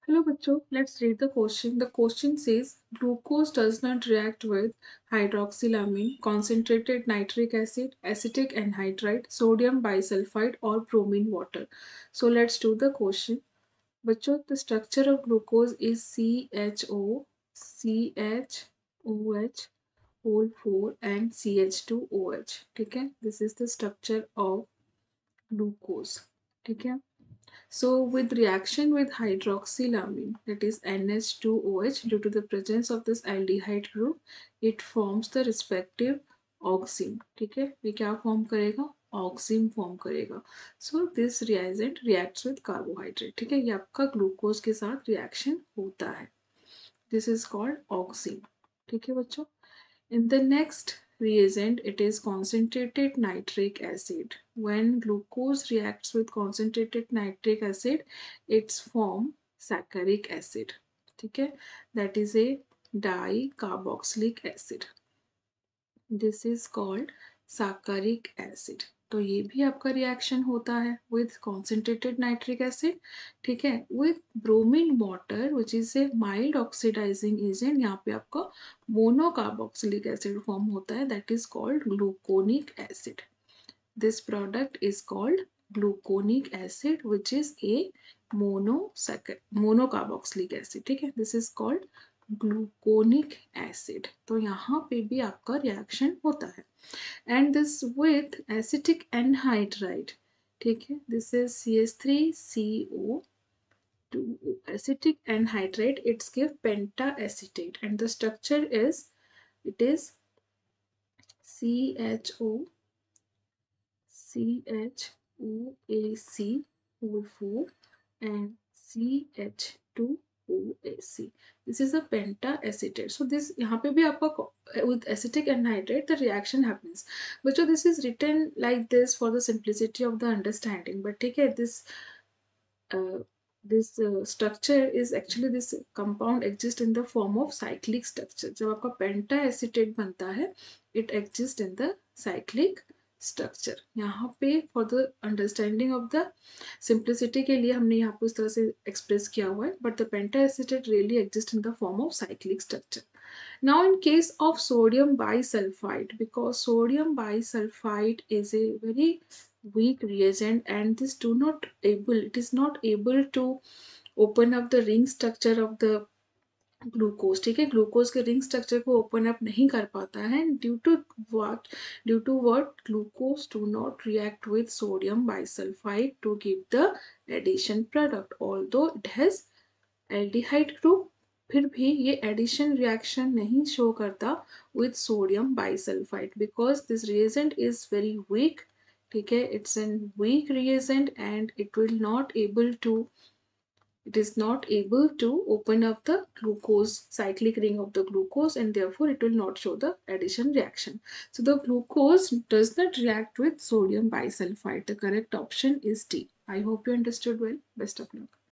Hello, Bacho. Let's read the question. The question says glucose does not react with hydroxylamine, concentrated nitric acid, acetic anhydride, sodium bisulfite, or bromine water. So let's do the question. Bacho, the structure of glucose is CHO, CHOH, whole 4 and CH2OH. ठीक है, this is the structure of glucose. ठीक है. So, with reaction with hydroxylamine, that is NH2OH, due to the presence of this aldehyde group, it forms the respective oxime. ठीक है, ये क्या form करेगा? ऑक्सीम form करेगा. So this reagent reacts with carbohydrate. ठीक है, ये आपका ग्लूकोज के साथ रिएक्शन होता है. This is called oxime. ठीक है बच्चों. In the next reagent, it is concentrated nitric acid. When glucose reacts with concentrated nitric acid, it's form saccharic acid. ठीक है, that is a dicarboxylic acid. This is called saccharic acid. तो ये भी आपका reaction होता है with concentrated nitric acid. ठीक है, with bromine water which is a mild oxidizing agent. यहाँ पे आपका मोनोकार्बोक्सिलिक एसिड फॉर्म होता है, that is called gluconic acid. This product is called gluconic acid which is a monocarboxylic acid. ठीक है, this is called gluconic acid. तो यहाँ पे भी आपका रिएक्शन होता है. And this with acetic anhydride. ठीक है, this is CH3CO2 acetic anhydride. It's give pentacetate and the structure is it is CHOAC whole 4 and CH2OAC. This is a pentacetate. So this यहाँ पे भी आपका with acetic anhydride the reaction happens. बच्चों this is written like this for the simplicity of the understanding. But ठीक है, this structure is actually this compound exists in the form of cyclic structure. जब आपका pentacetate बनता है, it exists in the cyclic structure. यहाँ पे for the understanding of the simplicity के लिए हमने यहाँ पे उस तरह से express किया हुआ है, but the pentacetate really exists in the form of cyclic structure. Now in case of sodium bisulfite, because sodium bisulfite is a very weak reagent and this do not able it is not able to open up the ring structure of the glucose. ठीक है, glucose के ring structure को open up नहीं कर पाता है. Due to what glucose do not react with sodium bisulphide to give the addition product. Although it has aldehyde group, फिर भी ये एडिशन रिएक्शन नहीं शो करता with sodium bisulphide because this reagent is very weak. ठीक है, it's an weak reagent and it is not able to open up the glucose cyclic ring of the glucose and therefore it will not show the addition reaction. So the glucose does not react with sodium bisulfite. The correct option is D. I hope you understood well. Best of luck.